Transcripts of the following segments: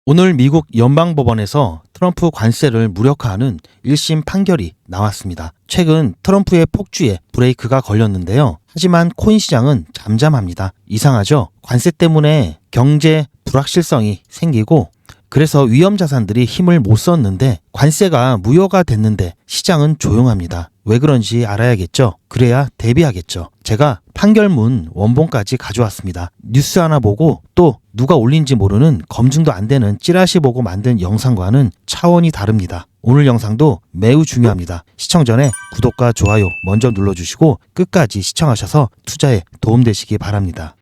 오늘 미국 연방법원에서 트럼프 관세를 무력화하는 1심 판결이 나왔습니다. 최근 트럼프의 폭주에 브레이크가 걸렸는데요. 하지만 코인 시장은 잠잠합니다. 이상하죠? 관세 때문에 경제 불확실성이 생기고 그래서 위험 자산들이 힘을 못 썼는데 관세가 무효가 됐는데 시장은 조용합니다. 왜 그런지 알아야겠죠? 그래야 대비하겠죠. 제가 판결문 원본까지 가져왔습니다. 뉴스 하나 보고 또 누가 올린지 모르는 검증도 안 되는 찌라시 보고 만든 영상과는 차원이 다릅니다. 오늘 영상도 매우 중요합니다. 시청 전에 구독과 좋아요 먼저 눌러주시고 끝까지 시청하셔서 투자에 도움되시기 바랍니다.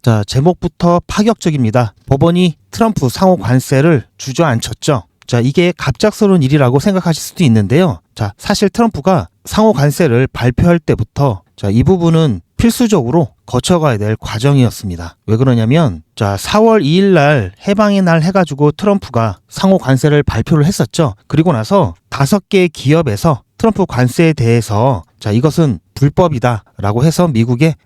자, 제목부터 파격적입니다. 법원이 트럼프 상호 관세를 주저앉혔죠. 자, 이게 갑작스러운 일이라고 생각하실 수도 있는데요. 자, 사실 트럼프가 상호 관세를 발표할 때부터 이 부분은 필수적으로 거쳐가야 될 과정이었습니다. 왜 그러냐면 4월 2일 날 해방의 날 해가지고 트럼프가 상호 관세를 발표를 했었죠. 그리고 나서 5개의 기업에서 트럼프 관세에 대해서 이것은 불법이다 라고 해서 미국의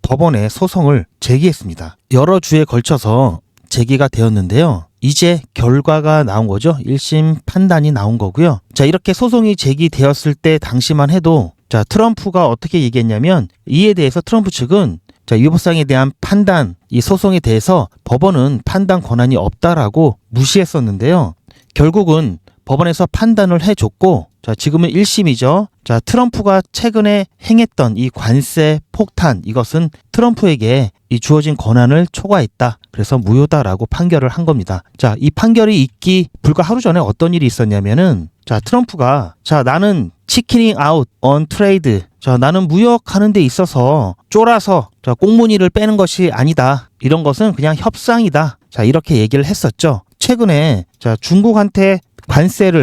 법원에 소송을 제기했습니다. 여러 주에 걸쳐서 제기가 되었는데요. 이제 결과가 나온 거죠. 1심 판단이 나온 거고요. 이렇게 소송이 제기되었을 때 당시만 해도 트럼프가 어떻게 얘기했냐면 이에 대해서 트럼프 측은 위법성에 대한 판단, 이 소송에 대해서 법원은 판단 권한이 없다라고 무시했었는데요. 결국은 법원에서 판단을 해줬고 지금은 1심이죠. 트럼프가 최근에 행했던 이 관세 폭탄, 이것은 트럼프에게 이 주어진 권한을 초과했다. 그래서 무효다라고 판결을 한 겁니다. 이 판결이 있기 불과 하루 전에 어떤 일이 있었냐면은 트럼프가 나는 치킨잉 아웃 언 트레이드, 나는 무역하는 데 있어서 쫄아서 꽁무니를 빼는 것이 아니다. 이런 것은 그냥 협상이다. 이렇게 얘기를 했었죠. 최근에 중국한테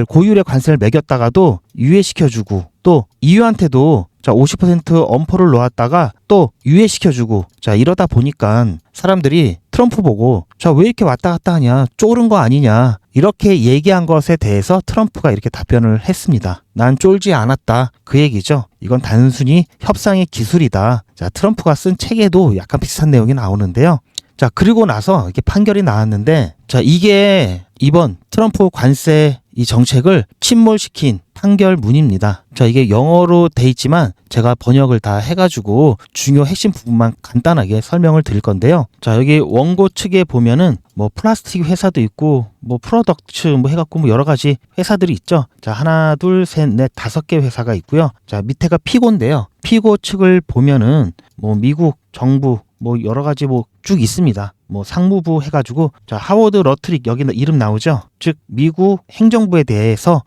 고율의 관세를 매겼다가도 유예시켜주고 또 EU한테도 50% 엄포를 놓았다가 또 유예시켜주고 이러다 보니까 사람들이 트럼프 보고 왜 이렇게 왔다 갔다 하냐, 쫄은 거 아니냐, 이렇게 얘기한 것에 대해서 트럼프가 이렇게 답변을 했습니다. 난 쫄지 않았다, 그 얘기죠. 이건 단순히 협상의 기술이다. 트럼프가 쓴 책에도 약간 비슷한 내용이 나오는데요. 그리고 나서 이렇게 판결이 나왔는데 이게 이번 트럼프 관세 이 정책을 침몰시킨 판결문입니다. 이게 영어로 돼 있지만 제가 번역을 다 해가지고 중요 핵심 부분만 간단하게 설명을 드릴 건데요. 여기 원고 측에 보면은 플라스틱 회사도 있고 프로덕츠 해갖고 여러 가지 회사들이 있죠. 하나, 둘, 셋, 넷, 5개 회사가 있고요. 밑에가 피고인데요. 피고 측을 보면은 미국 정부 여러 가지 쭉 있습니다. 상무부 해가지고 하워드 러트릭, 여기 이름 나오죠. 즉 미국 행정부에 대해서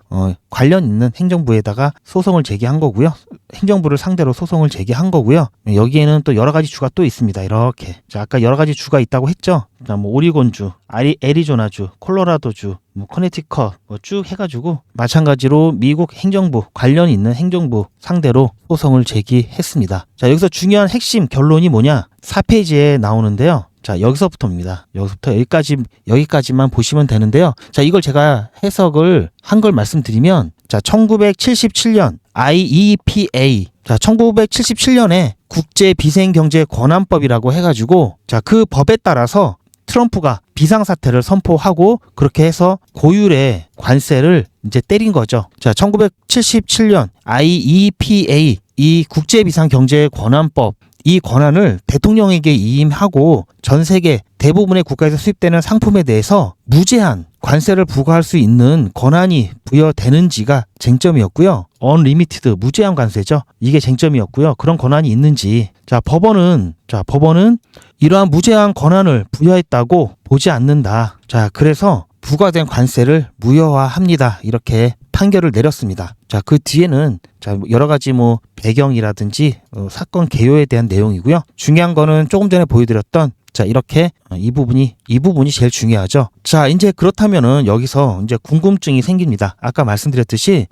관련 있는 행정부에다가 소송을 제기한 거고요. 행정부를 상대로 소송을 제기한 거고요. 여기에는 또 여러 가지 주가 또 있습니다. 이렇게 아까 여러 가지 주가 있다고 했죠. 오리곤주, 애리조나주, 콜로라도주, 커네티컷 쭉 해가지고 마찬가지로 미국 행정부, 관련 있는 행정부 상대로 소송을 제기했습니다. 여기서 중요한 핵심 결론이 뭐냐? 4페이지에 나오는데요. 여기서부터입니다. 여기서부터 여기까지만 보시면 되는데요. 이걸 제가 해석을 한 걸 말씀드리면 1977년 IEPA, 1977년에 국제비생경제권한법이라고 해가지고 그 법에 따라서 트럼프가 비상사태를 선포하고 그렇게 해서 고율의 관세를 이제 때린 거죠. 1977년 IEPA, 이 국제비상경제권한법, 이 권한을 대통령에게 이임하고 전 세계 대부분의 국가에서 수입되는 상품에 대해서 무제한 관세를 부과할 수 있는 권한이 부여되는지가 쟁점이었고요. unlimited, 무제한 관세죠. 이게 쟁점이었고요. 그런 권한이 있는지. 법원은 이러한 무제한 권한을 부여했다고 보지 않는다. 그래서 부과된 관세를 무효화합니다. 이렇게 판결을 내렸습니다. 그 뒤에는 여러 가지 배경이라든지 사건 개요에 대한 내용이고요. 중요한 거는 조금 전에 보여드렸던 이렇게 이 부분이 제일 중요하죠. 이제 그렇다면은 여기서 이제 궁금증이 생깁니다. 아까 말씀드렸듯이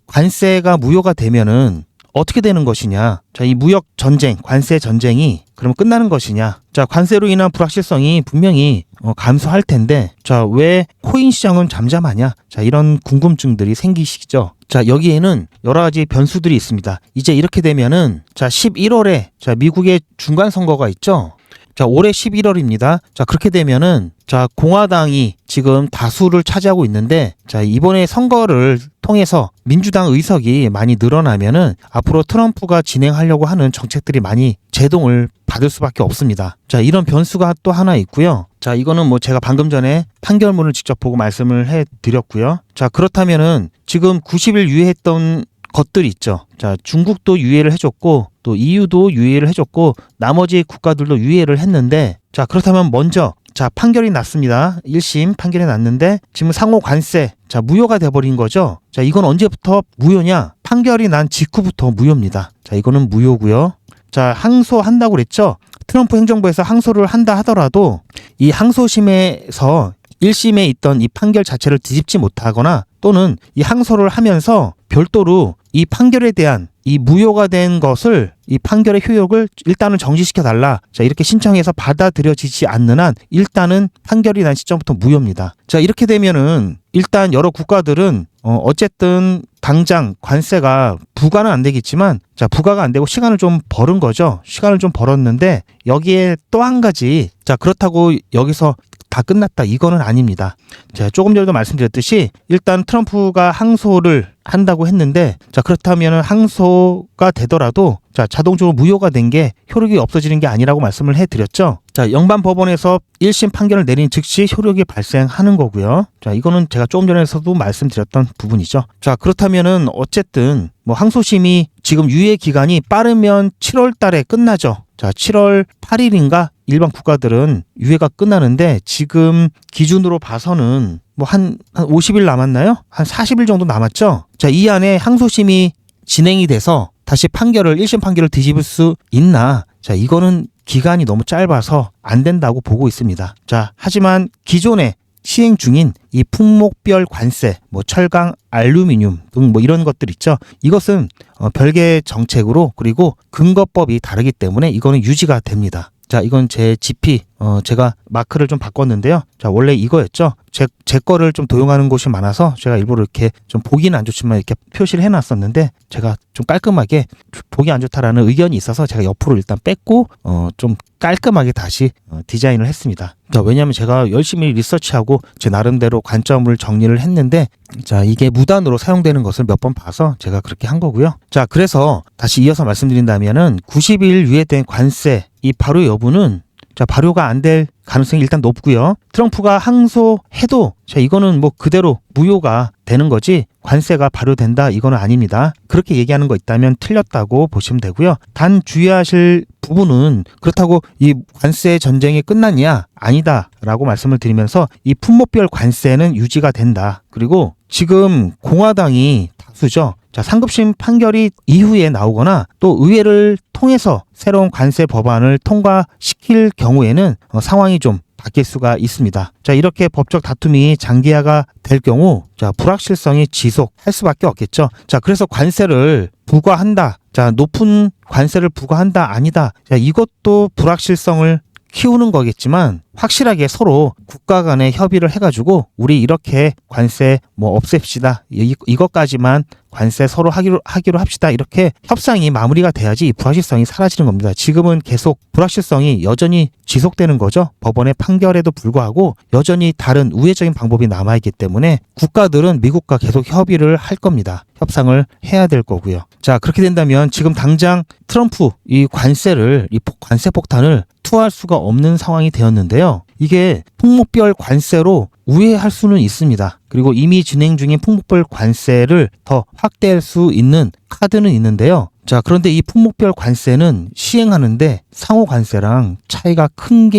관세가 무효가 되면은 어떻게 되는 것이냐. 자, 이 무역 전쟁, 관세 전쟁이 그러면 끝나는 것이냐. 자, 관세로 인한 불확실성이 분명히 감소할 텐데, 자, 왜 코인 시장은 잠잠하냐. 자, 이런 궁금증들이 생기시죠. 자, 여기에는 여러 가지 변수들이 있습니다. 이제 이렇게 되면은, 자, 11월에, 자, 미국의 중간선거가 있죠. 자, 올해 11월입니다. 자, 그렇게 되면은, 자, 공화당이 지금 다수를 차지하고 있는데, 자, 이번에 선거를 통해서 민주당 의석이 많이 늘어나면은 앞으로 트럼프가 진행하려고 하는 정책들이 많이 제동을 받을 수밖에 없습니다. 자, 이런 변수가 또 하나 있고요. 자, 이거는 뭐 제가 방금 전에 판결문을 직접 보고 말씀을 해드렸고요. 자, 그렇다면은 지금 90일 유예했던 것들이 있죠. 자, 중국도 유예를 해줬고 또 EU도 유예를 해줬고 나머지 국가들도 유예를 했는데, 자, 그렇다면 먼저 자, 판결이 났습니다. 1심 판결이 났는데 지금 상호 관세, 자, 무효가 돼버린 거죠. 자, 이건 언제부터 무효냐? 판결이 난 직후부터 무효입니다. 자, 이거는 무효고요. 자, 항소한다고 그랬죠. 트럼프 행정부에서 항소를 한다 하더라도 이 항소심에서 1심에 있던 이 판결 자체를 뒤집지 못하거나 또는 이 항소를 하면서 별도로 이 판결에 대한 이 무효가 된 것을 이 판결의 효력을 일단은 정지시켜 달라. 자, 이렇게 신청해서 받아들여지지 않는 한 일단은 판결이 난 시점부터 무효입니다. 자, 이렇게 되면은 일단 여러 국가들은 어쨌든 당장 관세가 부과는 안 되겠지만, 자, 부과가 안 되고 시간을 좀 벌은 거죠. 시간을 좀 벌었는데 여기에 또 한 가지, 자, 그렇다고 여기서 다 끝났다, 이거는 아닙니다. 제가 조금 전에도 말씀드렸듯이 일단 트럼프가 항소를 한다고 했는데, 자, 그렇다면 항소가 되더라도 자, 자동적으로 무효가 된 게 효력이 없어지는 게 아니라고 말씀을 해드렸죠. 자, 영반 법원에서 1심 판결을 내린 즉시 효력이 발생하는 거고요. 자, 이거는 제가 조금 전에서도 말씀드렸던 부분이죠. 자, 그렇다면은 어쨌든 뭐 항소심이 지금 유예 기간이 빠르면 7월 달에 끝나죠. 자, 7월 8일인가 일반 국가들은 유예가 끝나는데 지금 기준으로 봐서는 뭐 한 50일 남았나요? 한 40일 정도 남았죠. 자, 이 안에 항소심이 진행이 돼서 다시 1심 판결을 뒤집을 수 있나? 자, 이거는 기간이 너무 짧아서 안 된다고 보고 있습니다. 자, 하지만 기존에 시행 중인 이 품목별 관세, 뭐 철강, 알루미늄 등 뭐 이런 것들 있죠. 이것은 별개 정책으로, 그리고 근거법이 다르기 때문에 이거는 유지가 됩니다. 자, 이건 제 GP, 제가 마크를 좀 바꿨는데요. 자, 원래 이거였죠. 제 거를 좀 도용하는 곳이 많아서 제가 일부러 이렇게 좀 보기는 안 좋지만 이렇게 표시를 해놨었는데, 제가 좀 깔끔하게 보기 안 좋다라는 의견이 있어서 제가 옆으로 일단 뺐고, 좀 깔끔하게 다시 디자인을 했습니다. 자, 왜냐하면 제가 열심히 리서치하고 제 나름대로 관점을 정리를 했는데, 자, 이게 무단으로 사용되는 것을 몇 번 봐서 제가 그렇게 한 거고요. 자, 그래서 다시 이어서 말씀드린다면은 90일 유예된 관세, 이 발효 여부는, 자, 발효가 안 될 가능성이 일단 높고요. 트럼프가 항소해도, 자, 이거는 뭐 그대로 무효가 되는 거지 관세가 발효된다, 이거는 아닙니다. 그렇게 얘기하는 거 있다면 틀렸다고 보시면 되고요. 단 주의하실 부분은, 그렇다고 이 관세 전쟁이 끝났냐? 아니다 라고 말씀을 드리면서 이 품목별 관세는 유지가 된다. 그리고 지금 공화당이 다수죠. 자, 상급심 판결이 이후에 나오거나 또 의회를 통해서 새로운 관세 법안을 통과시킬 경우에는 상황이 좀 바뀔 수가 있습니다. 자, 이렇게 법적 다툼이 장기화가 될 경우, 자, 불확실성이 지속할 수밖에 없겠죠. 자, 그래서 관세를 부과한다. 자, 높은 관세를 부과한다, 아니다. 자, 이것도 불확실성을 키우는 거겠지만 확실하게 서로 국가 간에 협의를 해가지고 우리 이렇게 관세 뭐 없앱시다, 이것까지만 관세 서로 하기로 합시다, 이렇게 협상이 마무리가 돼야지 이 불확실성이 사라지는 겁니다. 지금은 계속 불확실성이 여전히 지속되는 거죠. 법원의 판결에도 불구하고 여전히 다른 우회적인 방법이 남아있기 때문에 국가들은 미국과 계속 협의를 할 겁니다. 협상을 해야 될 거고요. 자, 그렇게 된다면 지금 당장 트럼프 이 관세를, 이 관세 폭탄을 투하할 수가 없는 상황이 되었는데요. 이게 품목별 관세로 우회할 수는 있습니다. 그리고 이미 진행 중인 품목별 관세를 더 확대할 수 있는 카드는 있는데요. 자, 그런데 이 품목별 관세는 시행하는데 상호 관세랑 차이가 큰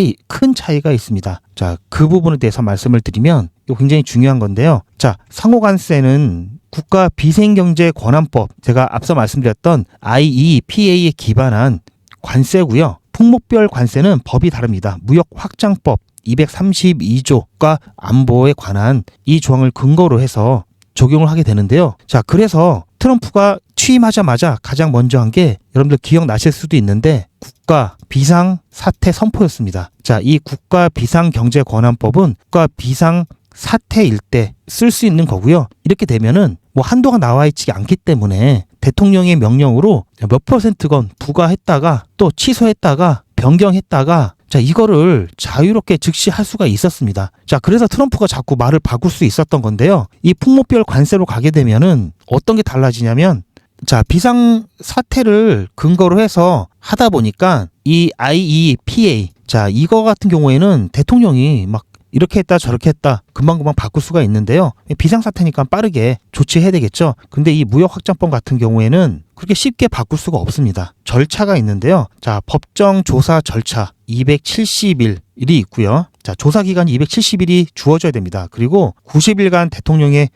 차이가 있습니다. 자, 그 부분에 대해서 말씀을 드리면 이거 굉장히 중요한 건데요. 자, 상호 관세는 국가 비생경제권한법, 제가 앞서 말씀드렸던 IEPA에 기반한 관세고요. 품목별 관세는 법이 다릅니다. 무역확장법 232조가 안보에 관한 이 조항을 근거로 해서 적용을 하게 되는데요. 자, 그래서 트럼프가 취임하자마자 가장 먼저 한 게 여러분들 기억나실 수도 있는데 국가 비상사태 선포였습니다. 자, 이 국가 비상경제권한법은 국가 비상사태일 때 쓸 수 있는 거고요. 이렇게 되면은 뭐 한도가 나와 있지 않기 때문에 대통령의 명령으로 몇 %건 부과했다가 또 취소했다가 변경했다가 자, 이거를 자유롭게 즉시 할 수가 있었습니다. 자, 그래서 트럼프가 자꾸 말을 바꿀 수 있었던 건데요. 이 품목별 관세로 가게 되면은 어떤 게 달라지냐면 자, 비상 사태를 근거로 해서 하다 보니까 이 IEPA 자, 이거 같은 경우에는 대통령이 막 이렇게 했다 저렇게 했다 금방금방 바꿀 수가 있는데요. 비상사태니까 빠르게 조치해야 되겠죠. 근데 이 무역확장법 같은 경우에는 그렇게 쉽게 바꿀 수가 없습니다. 절차가 있는데요. 자, 법정 조사 절차 270일이 있고요. 자, 조사 기간이 270일이 주어져야 됩니다. 그리고 90일간 대통령이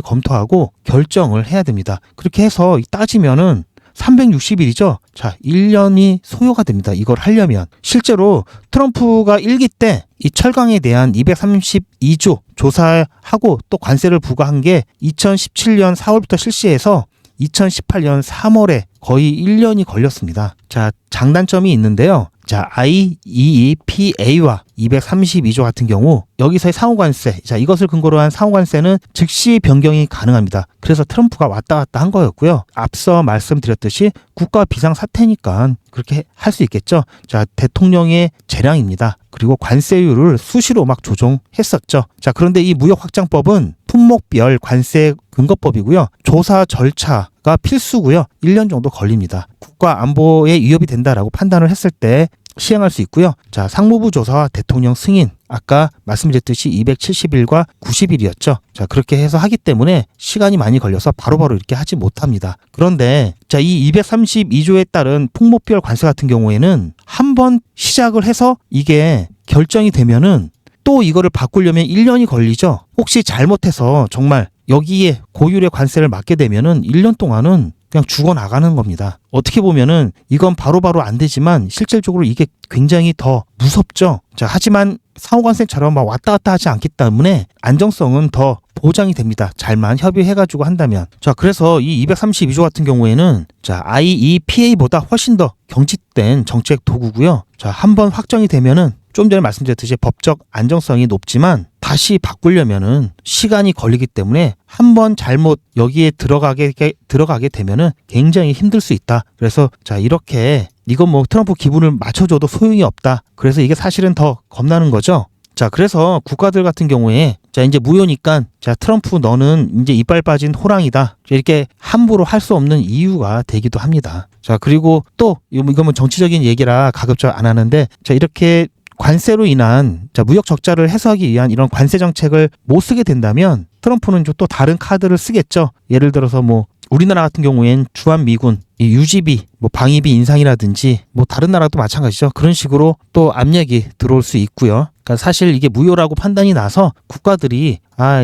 검토하고 결정을 해야 됩니다. 그렇게 해서 따지면은 360일이죠. 자, 1년이 소요가 됩니다. 이걸 하려면. 실제로 트럼프가 1기 때 이 철강에 대한 232조 조사하고 또 관세를 부과한 게 2017년 4월부터 실시해서 2018년 3월에 거의 1년이 걸렸습니다. 자, 장단점이 있는데요. 자, IEEPA와 232조 같은 경우 여기서의 상호관세, 자, 이것을 근거로 한 상호관세는 즉시 변경이 가능합니다. 그래서 트럼프가 왔다 갔다 한 거였고요. 앞서 말씀드렸듯이 국가 비상사태니까 그렇게 할 수 있겠죠. 자, 대통령의 재량입니다. 그리고 관세율을 수시로 막 조정했었죠. 자, 그런데 이 무역확장법은 품목별 관세 근거법이고요. 조사 절차가 필수고요. 1년 정도 걸립니다. 국가 안보에 위협이 된다라고 판단을 했을 때 시행할 수 있고요. 자, 상무부 조사와 대통령 승인 아까 말씀드렸듯이 270일과 90일이었죠. 자, 그렇게 해서 하기 때문에 시간이 많이 걸려서 바로바로 이렇게 하지 못합니다. 그런데 자, 이 232조에 따른 품목별 관세 같은 경우에는 한번 시작을 해서 이게 결정이 되면은 또 이거를 바꾸려면 1년이 걸리죠. 혹시 잘못해서 정말 여기에 고율의 관세를 맞게 되면은 1년 동안은 그냥 죽어나가는 겁니다. 어떻게 보면은 이건 바로바로 안 되지만 실질적으로 이게 굉장히 더 무섭죠. 자, 하지만 상호관세처럼 막 왔다 갔다 하지 않기 때문에 안정성은 더 보장이 됩니다. 잘만 협의해가지고 한다면. 자, 그래서 이 232조 같은 경우에는 자, IEPA보다 훨씬 더 경직된 정책 도구고요. 자, 한번 확정이 되면은 좀 전에 말씀드렸듯이 법적 안정성이 높지만 다시 바꾸려면은 시간이 걸리기 때문에 한번 잘못 여기에 들어가게 되면은 굉장히 힘들 수 있다. 그래서 자, 이렇게 이건 뭐 트럼프 기분을 맞춰줘도 소용이 없다. 그래서 이게 사실은 더 겁나는 거죠. 자, 그래서 국가들 같은 경우에 자, 이제 무효니까 자, 트럼프 너는 이제 이빨 빠진 호랑이다. 이렇게 함부로 할 수 없는 이유가 되기도 합니다. 자, 그리고 또 이건 뭐 정치적인 얘기라 가급적 안 하는데 자, 이렇게 관세로 인한 자, 무역 적자를 해소하기 위한 이런 관세 정책을 못 쓰게 된다면 트럼프는 또 다른 카드를 쓰겠죠. 예를 들어서 뭐 우리나라 같은 경우엔 주한미군 이 유지비, 뭐 방위비 인상이라든지 뭐 다른 나라도 마찬가지죠. 그런 식으로 또 압력이 들어올 수 있고요. 그러니까 사실 이게 무효라고 판단이 나서 국가들이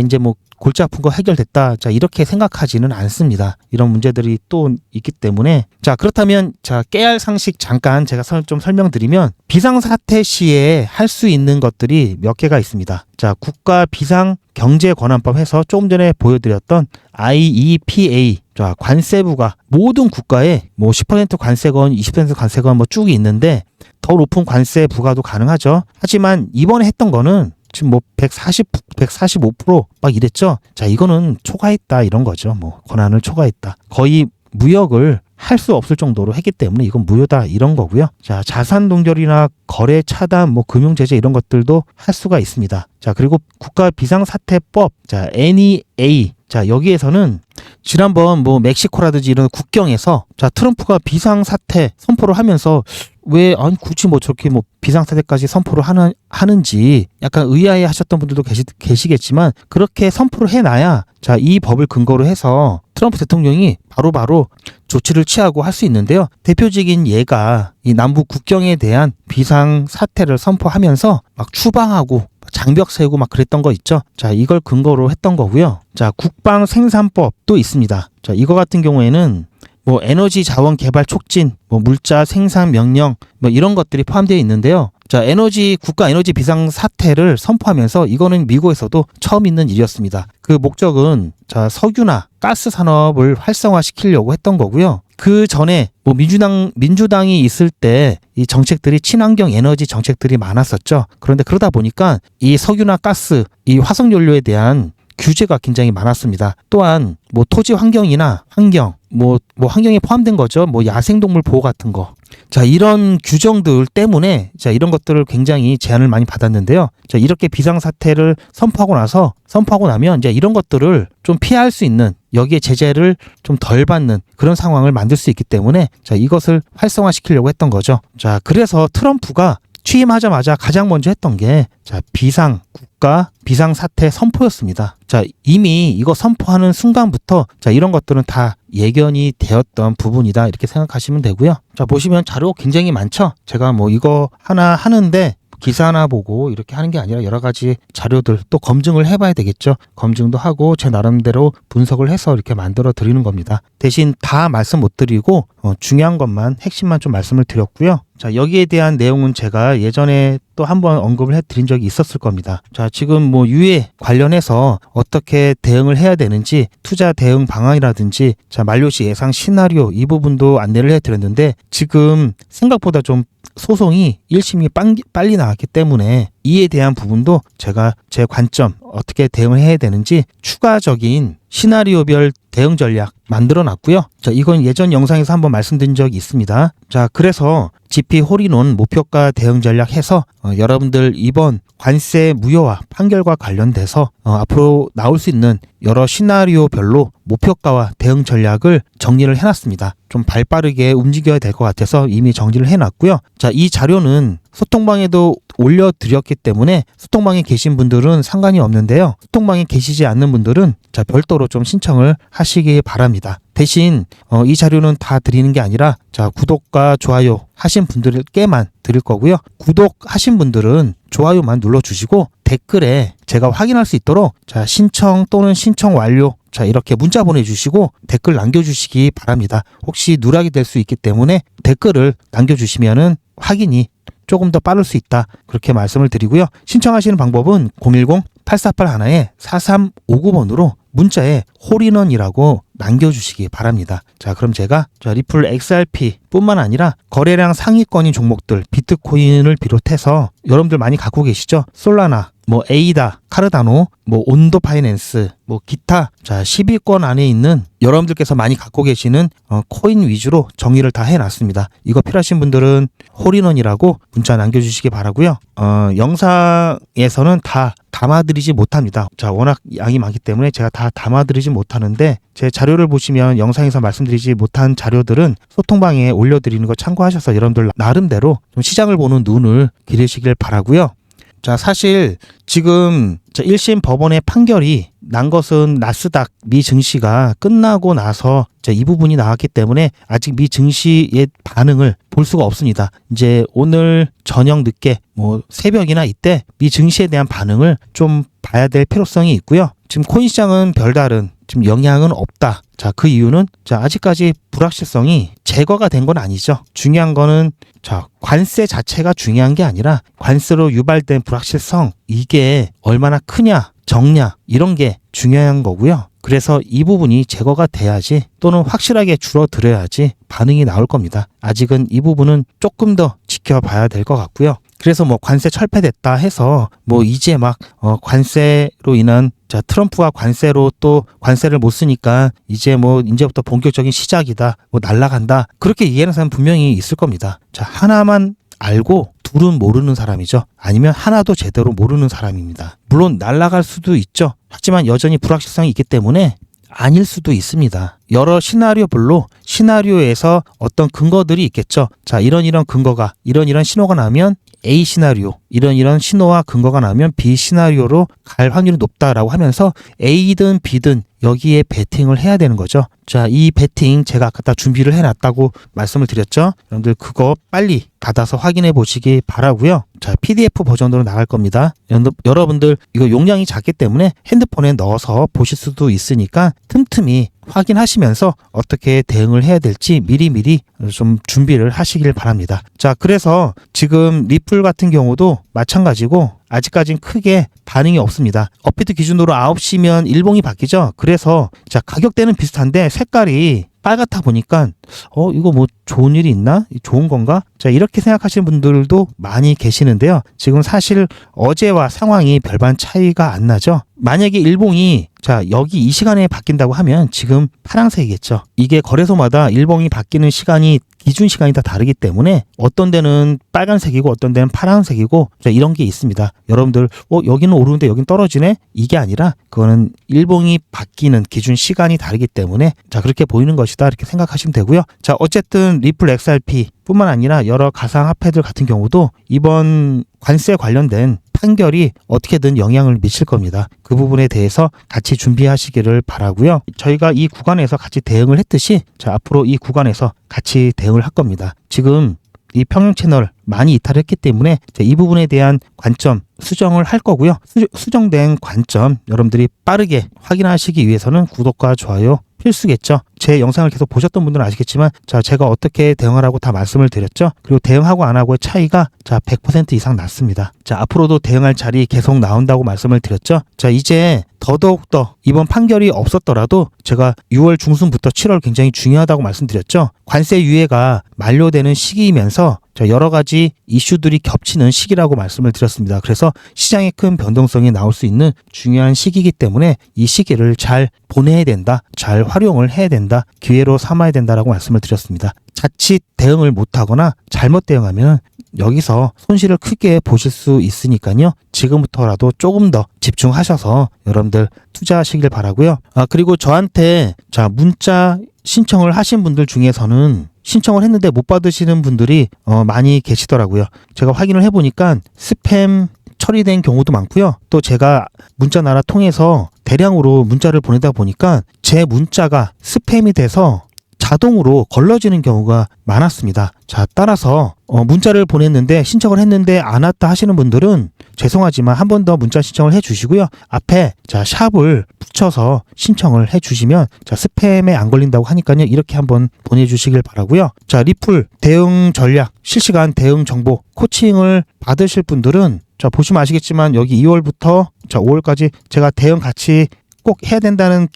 이제 뭐 골치 아픈 거 해결됐다. 자, 이렇게 생각하지는 않습니다. 이런 문제들이 또 있기 때문에. 자, 그렇다면 자, 깨알 상식 잠깐 제가 좀 설명드리면 비상사태 시에 할 수 있는 것들이 몇 개가 있습니다. 자, 국가 비상경제권한법 해서 조금 전에 보여드렸던 IEPA 자, 관세부가 모든 국가에 뭐 10% 관세건 20% 관세건 뭐 쭉 있는데 더 높은 관세 부과도 가능하죠. 하지만 이번에 했던 거는 지금 뭐 145% 이랬죠. 자, 이거는 초과했다 이런 거죠. 뭐 권한을 초과했다. 거의 무역을 할 수 없을 정도로 했기 때문에 이건 무효다 이런 거고요. 자, 자산 동결이나 거래 차단, 뭐 금융 제재 이런 것들도 할 수가 있습니다. 자, 그리고 국가 비상사태법, 자, NEA. 자, 여기에서는 지난번 뭐 멕시코라든지 이런 국경에서 자, 트럼프가 비상사태 선포를 하면서 왜 굳이 뭐 저렇게 뭐 비상사태까지 선포를 하는지 약간 의아해 하셨던 분들도 계시겠지만 그렇게 선포를 해놔야 자, 이 법을 근거로 해서 트럼프 대통령이 바로바로 조치를 취하고 할 수 있는데요. 대표적인 예가 이 남북 국경에 대한 비상사태를 선포하면서 막 추방하고 장벽 세우고 막 그랬던 거 있죠. 자, 이걸 근거로 했던 거고요. 자, 국방생산법도 있습니다. 자, 이거 같은 경우에는 뭐 에너지 자원 개발 촉진, 뭐 물자 생산 명령 뭐 이런 것들이 포함되어 있는데요. 자, 국가 에너지 비상 사태를 선포하면서 이거는 미국에서도 처음 있는 일이었습니다. 그 목적은 자, 석유나 가스 산업을 활성화시키려고 했던 거고요. 그 전에 뭐 민주당이 있을 때 이 정책들이 친환경 에너지 정책들이 많았었죠. 그런데 그러다 보니까 이 석유나 가스, 이 화석 연료에 대한 규제가 굉장히 많았습니다. 또한 뭐 토지 환경이나 뭐 환경에 포함된 거죠. 뭐 야생동물 보호 같은 거. 자, 이런 규정들 때문에 자, 이런 것들을 굉장히 제한을 많이 받았는데요. 자, 이렇게 비상사태를 선포하고 나면 이제 이런 것들을 좀 피할 수 있는, 여기에 제재를 좀 덜 받는 그런 상황을 만들 수 있기 때문에 자, 이것을 활성화시키려고 했던 거죠. 자, 그래서 트럼프가 취임하자마자 가장 먼저 했던 게 자, 국가 비상사태 선포였습니다. 자, 이미 이거 선포하는 순간부터 자, 이런 것들은 다 예견이 되었던 부분이다 이렇게 생각하시면 되고요. 자, 보시면 자료 굉장히 많죠. 제가 뭐 이거 하나 하는데 기사 하나 보고 이렇게 하는 게 아니라 여러 가지 자료들 또 검증을 해봐야 되겠죠. 검증도 하고 제 나름대로 분석을 해서 이렇게 만들어 드리는 겁니다. 대신 다 말씀 못 드리고 중요한 것만 핵심만 좀 말씀을 드렸고요. 자, 여기에 대한 내용은 제가 예전에 또 한번 언급을 해드린 적이 있었을 겁니다. 자, 지금 뭐 유해 관련해서 어떻게 대응을 해야 되는지 투자 대응 방안이라든지 자, 만료시 예상 시나리오 이 부분도 안내를 해드렸는데 지금 생각보다 좀 소송이 1심이 빨리 나왔기 때문에 이에 대한 부분도 제가 제 관점 어떻게 대응을 해야 되는지 추가적인 시나리오별 대응 전략 만들어 놨고요. 자, 이건 예전 영상에서 한번 말씀드린 적이 있습니다. 자, 그래서 GP 홀인원 목표가 대응 전략 해서 여러분들 이번 관세 무효화 판결과 관련돼서 앞으로 나올 수 있는 여러 시나리오별로 목표가와 대응 전략을 정리를 해놨습니다. 좀 발빠르게 움직여야 될 것 같아서 이미 정리를 해놨고요. 자, 이 자료는 소통방에도 올려드렸기 때문에 소통방에 계신 분들은 상관이 없는데요. 소통방에 계시지 않는 분들은 자, 별도로 좀 신청을 하시기 바랍니다. 대신 이 자료는 다 드리는 게 아니라 자, 구독과 좋아요 하신 분들께만 드릴 거고요. 구독하신 분들은 좋아요만 눌러주시고 댓글에 제가 확인할 수 있도록 자, 신청 또는 신청 완료 자, 이렇게 문자 보내주시고 댓글 남겨주시기 바랍니다. 혹시 누락이 될 수 있기 때문에 댓글을 남겨주시면은 확인이 조금 더 빠를 수 있다. 그렇게 말씀을 드리고요. 신청하시는 방법은 010-8481-4359번으로 문자에 홀인원이라고 남겨주시기 바랍니다. 자, 그럼 제가 리플 XRP 뿐만 아니라 거래량 상위권인 종목들 비트코인을 비롯해서 여러분들 많이 갖고 계시죠? 솔라나, 뭐 에이다, 카르다노, 뭐 온도 파이낸스, 뭐 기타 자 10위권 안에 있는 여러분들께서 많이 갖고 계시는 코인 위주로 정리를 다 해놨습니다. 이거 필요하신 분들은 홀인원이라고 문자 남겨주시기 바라고요. 영상에서는 다 담아드리지 못합니다. 자, 워낙 양이 많기 때문에 제가 다 담아드리지 못하는데 제 자료를 보시면 영상에서 말씀드리지 못한 자료들은 소통방에 올려드리는 거 참고하셔서 여러분들 나름대로 좀 시장을 보는 눈을 기르시길 바라고요. 자, 사실 지금 1심 법원의 판결이 난 것은 나스닥 미 증시가 끝나고 나서 이 부분이 나왔기 때문에 아직 미 증시의 반응을 볼 수가 없습니다. 이제 오늘 저녁 늦게 뭐 새벽이나 이때 미 증시에 대한 반응을 좀 봐야 될 필요성이 있고요. 지금 코인 시장은 별다른 지금 영향은 없다. 자, 그 이유는 아직까지 불확실성이 제거가 된 건 아니죠. 중요한 거는 관세 자체가 중요한 게 아니라 관세로 유발된 불확실성 이게 얼마나 크냐 적냐 이런 게 중요한 거고요. 그래서 이 부분이 제거가 돼야지 또는 확실하게 줄어들어야지 반응이 나올 겁니다. 아직은 이 부분은 조금 더 지켜봐야 될 것 같고요. 그래서 뭐 관세 철폐됐다 해서 뭐 이제 막 관세로 인한 트럼프가 관세로 또 관세를 못 쓰니까 이제 뭐 이제부터 본격적인 시작이다 뭐 날아간다 그렇게 이해하는 사람 분명히 있을 겁니다. 하나만 알고 둘은 모르는 사람이죠. 아니면 하나도 제대로 모르는 사람입니다. 물론 날아갈 수도 있죠. 하지만 여전히 불확실성이 있기 때문에 아닐 수도 있습니다. 여러 시나리오별로 시나리오에서 어떤 근거들이 있겠죠. 이런 근거가 이런 신호가 나면 A 시나리오, 이런 신호와 근거가 나면 B 시나리오로 갈 확률이 높다라고 하면서 A든 B든 여기에 베팅을 해야 되는 거죠. 이 베팅 제가 아까 다 준비를 해놨다고 말씀을 드렸죠. 여러분들 그거 빨리 받아서 확인해 보시기 바라고요. PDF 버전으로 나갈 겁니다. 여러분들 이거 용량이 작기 때문에 핸드폰에 넣어서 보실 수도 있으니까 틈틈이 확인하시면서 어떻게 대응을 해야 될지 미리미리 좀 준비를 하시길 바랍니다. 자, 그래서 지금 리플 같은 경우도 마찬가지고 아직까지는 크게 반응이 없습니다. 업비트 기준으로 9시면 일봉이 바뀌죠. 그래서 자, 가격대는 비슷한데 색깔이 빨갛다 보니까 이거 뭐 좋은 일이 있나? 좋은 건가? 자, 이렇게 생각하시는 분들도 많이 계시는데요. 지금 사실 어제와 상황이 별반 차이가 안 나죠. 만약에 일봉이 자, 여기 이 시간에 바뀐다고 하면 지금 파란색이겠죠. 이게 거래소마다 일봉이 바뀌는 시간이 기준 시간이 다 다르기 때문에 어떤 데는 빨간색이고 어떤 데는 파란색이고 자, 이런 게 있습니다. 여러분들 여기는 오르는데 여긴 떨어지네? 이게 아니라 그거는 일봉이 바뀌는 기준 시간이 다르기 때문에 자, 그렇게 보이는 것이다 이렇게 생각하시면 되고요. 자, 어쨌든 리플 XRP 뿐만 아니라 여러 가상화폐들 같은 경우도 이번 관세 관련된 판결이 어떻게든 영향을 미칠 겁니다. 그 부분에 대해서 같이 준비하시기를 바라고요. 저희가 이 구간에서 같이 대응을 했듯이 자, 앞으로 이 구간에서 같이 대응을 할 겁니다. 지금 이 평형 채널 많이 이탈했기 때문에 이 부분에 대한 관점 수정을 할 거고요. 수정된 관점 여러분들이 빠르게 확인하시기 위해서는 구독과 좋아요 필수겠죠. 제 영상을 계속 보셨던 분들은 아시겠지만 자, 제가 어떻게 대응하라고 다 말씀을 드렸죠. 그리고 대응하고 안 하고의 차이가 자, 100% 이상 났습니다. 자, 앞으로도 대응할 자리 계속 나온다고 말씀을 드렸죠. 자, 이제 더더욱더 이번 판결이 없었더라도 제가 6월 중순부터 7월 굉장히 중요하다고 말씀드렸죠. 관세 유예가 만료되는 시기이면서 여러 가지 이슈들이 겹치는 시기라고 말씀을 드렸습니다. 그래서 시장에 큰 변동성이 나올 수 있는 중요한 시기이기 때문에 이 시기를 잘 보내야 된다. 잘 활용을 해야 된다. 기회로 삼아야 된다라고 말씀을 드렸습니다. 자칫 대응을 못하거나 잘못 대응하면 여기서 손실을 크게 보실 수 있으니까요. 지금부터라도 조금 더 집중하셔서 여러분들 투자하시길 바라고요. 그리고 저한테 자, 문자 신청을 하신 분들 중에서는 신청을 했는데 못 받으시는 분들이 많이 계시더라고요. 제가 확인을 해보니까 스팸 처리된 경우도 많고요. 또 제가 문자나라 통해서 대량으로 문자를 보내다 보니까 제 문자가 스팸이 돼서 자동으로 걸러지는 경우가 많았습니다. 자, 따라서 문자를 보냈는데 신청을 했는데 안 왔다 하시는 분들은 죄송하지만 한 번 더 문자 신청을 해 주시고요. 앞에 자, 샵을 붙여서 신청을 해 주시면 자, 스팸에 안 걸린다고 하니까요. 이렇게 한번 보내주시길 바라고요. 자, 리플 대응 전략 실시간 대응 정보 코칭을 받으실 분들은 자, 보시면 아시겠지만 여기 2월부터 자, 5월까지 제가 대응 같이 꼭 해야 된다는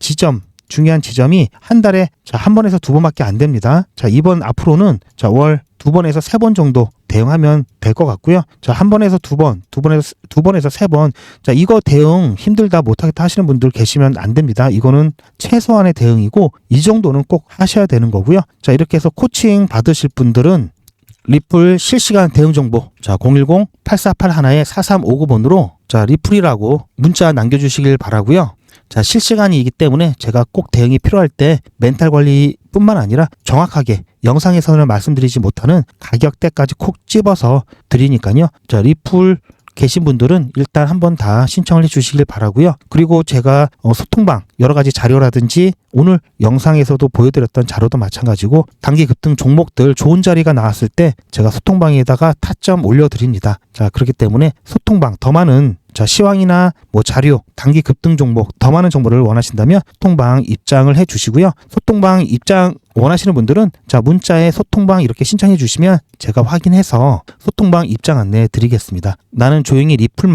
지점 중요한 지점이 한 달에 자, 한 번에서 두 번밖에 안 됩니다. 자, 이번 앞으로는 자, 월 두 번에서 세 번 정도 대응하면 될 것 같고요. 자, 한 번에서 두 번에서 세 번. 자, 이거 대응 힘들다 못하겠다 하시는 분들 계시면 안 됩니다. 이거는 최소한의 대응이고 이 정도는 꼭 하셔야 되는 거고요. 자, 이렇게 해서 코칭 받으실 분들은 리플 실시간 대응 정보 자, 010-8481-4359번으로 자, 리플이라고 문자 남겨주시길 바라고요. 자, 실시간이기 때문에 제가 꼭 대응이 필요할 때 멘탈 관리뿐만 아니라 정확하게 영상에서는 말씀드리지 못하는 가격대까지 콕 집어서 드리니까요. 자, 리플 계신 분들은 일단 한번 다 신청을 해 주시길 바라고요. 그리고 제가 소통방 여러 가지 자료라든지 오늘 영상에서도 보여드렸던 자료도 마찬가지고 단기 급등 종목들 좋은 자리가 나왔을 때 제가 소통방에다가 타점 올려드립니다. 자, 그렇기 때문에 소통방 더 많은 자, 시황이나 뭐 자료, 단기 급등 종목 더 많은 정보를 원하신다면 소통방 입장을 해 주시고요. 소통방 입장 원하시는 분들은 자, 문자에 소통방 이렇게 신청해 주시면 제가 확인해서 소통방 입장 안내 드리겠습니다. 나는 조용히 리플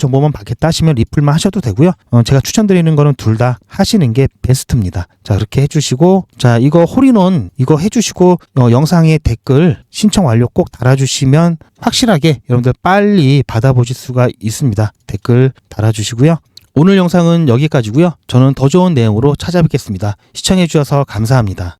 정보만 받겠다 하시면 리플만 하셔도 되고요. 제가 추천드리는 거는 둘 다 하시는 게 베스트입니다. 자, 그렇게 해주시고 자, 이거 홀인원 이거 해주시고 영상에 댓글 신청 완료 꼭 달아주시면 확실하게 여러분들 빨리 받아보실 수가 있습니다. 댓글 달아주시고요. 오늘 영상은 여기까지고요. 저는 더 좋은 내용으로 찾아뵙겠습니다. 시청해 주셔서 감사합니다.